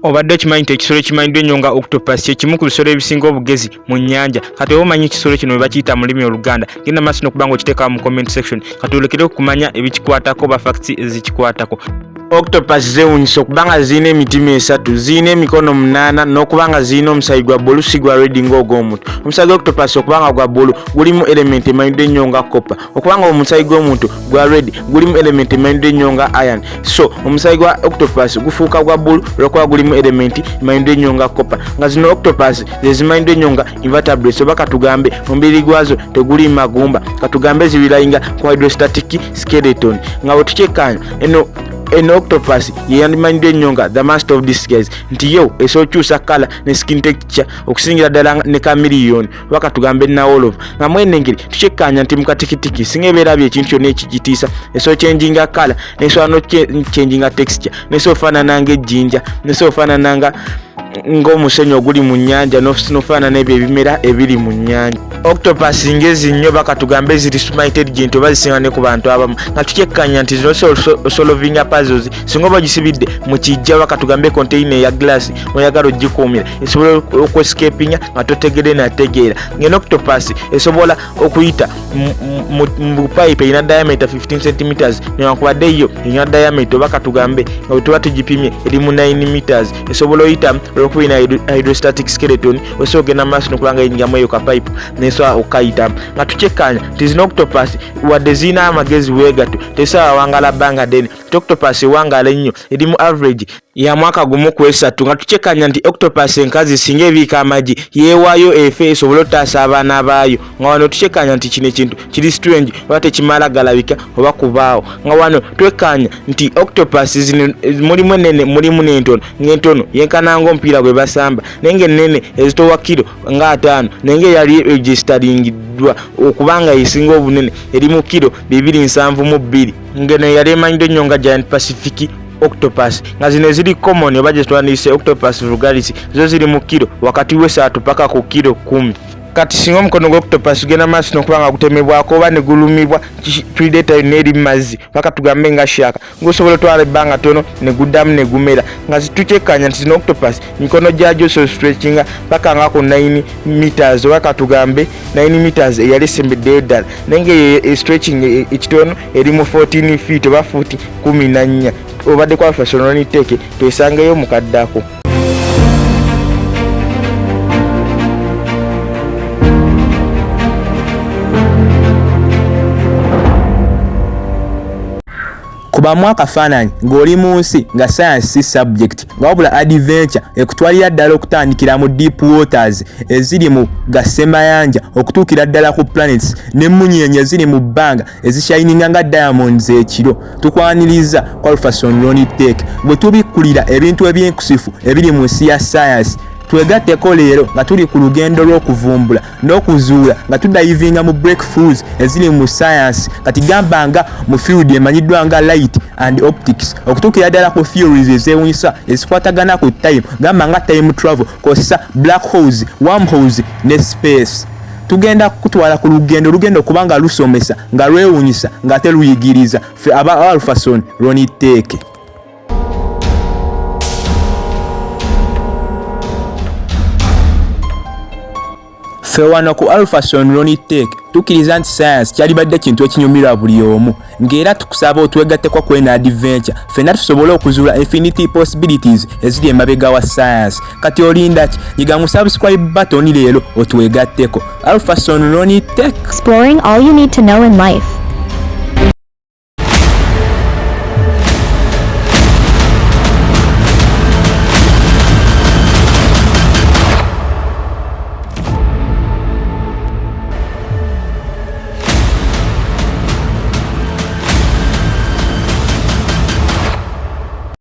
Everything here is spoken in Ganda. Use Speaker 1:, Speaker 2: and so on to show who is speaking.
Speaker 1: Obadde okimanyi nti ekisolo ekimanyiddwa ennyo nga octopus kye kimu ku bisolo ebisinga obugezi mu nnyanja. Kati oba omanyi ekisolo kino bwe bakiyita mu lulimi Oluganda, genda maaso n'okuba ng'okiteeka mu comment section kati olekere okumanya ebikikwatako ba facts ezikikwatako. Octopus zeewuunyisa okuba nga zirina emitima esatu, zirina emikono 8 n'okuba nga zirina omusaayi gwa bbulu si gwa red ng'ogw'omuntu. Omusaayi gwa octopus okuba nga gwa bbulu gulimu element emanyiddwa ennyo nga copper. Okuba nga omusaayi gw'omuntu gwa red gulimu element emanyiddwa ennyo nga iron. So omusaayi gwa octopus gufuuka gwa bbulu olw'okuba gulimu element emanyiddwa ennyo nga copper. Nga zino octopus ze zimanyiddwa ennyo nga invertebrates oba katugambe omubiri gwazo teguli magumba, katugambe zibilayinga ku hydrostatic skeleton. Nga bwe tukyekkaanya eno octopus ye yandimanyiddwa ennyo nga the master of disguise, nti yo esobola okukyusa kala ne skin texture okusingira ddala ne kamiliyoni oba katugambe nawolovu. Nga mwene engeri tukyekkaanya nti mukatikitiki singa ebeerabye ekintu kyonna ekigitiisa esobola kyenjinga kala nesobola nokyenjinga texture nesobola ofaanana ng'ejjinja nesobola ofaanana ng'omusenyu oguli mu nnyanja n'ofaanana n'ebyo ebimera ebiri mu nnyanja. Octopus ngezi nnyo baka tugambe ziri super intelligent oba zisinga ne ku bantu abamu. Nga tukyekkaanya nti zino solvinga puzzles singa oba gisibidde mu kijja baka tugambe container ya glass oyagala ogikuumira esobola okwescapinga nga totegere nategeera. Ng'eno octopus esobola okuyita mu pipe erina diameter 15 cm newankubadde yo erina diameter oba katugambe nga tuba tugipimye eri mu 9 meters esobola oyita olw'okubina hydrostatic skeleton osobola ogenda maaso n'okuba nga yingigamu eyo ka pipe nesobola okayitamu. Nga tukyekkaanya nti zino octopus wadde zirina amagezi weegatyo tezisobola wangala bbanga ddene. Octopus ewangaala ennyo eri mu average ya mwaka gumu ku 3. Nga tukyekkaanya nti octopus enkazi singa ebiika amagi yeewaayo efe esobole otaasa abaana baayo. Nga wano tukyekkaanya nti kino ekintu kiri strange oba tekimala galabika oba kubaawo. Nga wano twekkaanya nti octopus zino mulimu ennene mulimu n'entono, ng'entono yenkana ng'omupiira gwe basamba naye ng'ennene ezitowa kilo nga 5 naye ng'eyali registeringddwa okuba nga esinga obunene eri mu kilo 272. Ng'eno yali emanyiddwa ennyo nga giant pacific octopus. Nga zino ziri common oba gye twandiyise octopus vulgaris zo ziri mu kilo wakati we3 paka ku kilo 10. Kati singa omukono gwa octopus genda maaso n'okuba nga gutemebwako oba ne gulumibwa predator n'eri mu mazzi paka tugambe nga shark ng'osobola otwala ebbanga tono ne guddamu ne gumera. Nga tukyekkaanya nti zino octopus mikono gyagyo so stretchinga paka nga ku 9 meters oba katugambe 9 meters eyali esembeddeyo ddala naye nga stretching ekitono eri mu 14 feet oba fuuti 14. Obadde kwa Alpha Sononi Teke twesangeyo mu kaddako. Kubamu akafaananyi ng'oli mu nsi nga science si subject nga wabula adventure ekutwalira ddala okutandikira mu deep waters eziri mu gasemayanja okutuukira ddala ku planets n'emmunyeenye eziri mu bbanga ezishayininga nga diamonds ekiro. Tukwaniriza ku Alpha Sononi Teke bwe tubikkulira ebintu ebyenkusifu ebiri mu nsi ya science. Twegatteko leero nga tuli ku lugendo lw'okuvumbula n'okuzuula nga tudayivinga mu breakthroughs eziri mu science kati gamba nga mu field emanyiddwa nga light and optics okutuukira ddala ku theories ezeewunyisa ezikwatagana ku time gamba nga time travel kozesa black holes, wormholes ne space. Tugenda kutwala ku lugendo kubanga lusomesa nga lwewunyisa nga ate luyigiriza ffe aba Alpha Sononi Teke. Ffe wano ku Alpha Sononi Teke tukkiriza nti science kyalibadde kintu ekinyumirwa buli omu ng'era tukusaba otwegatteko kwena adventure ffenna tusobole okuzuula infinity possibilities eziri emabega wa science. Kati olinda ki? Nyiga mu subscribe button leero otwegatteko. Alpha Sononi Teke,
Speaker 2: exploring all you need to know in life.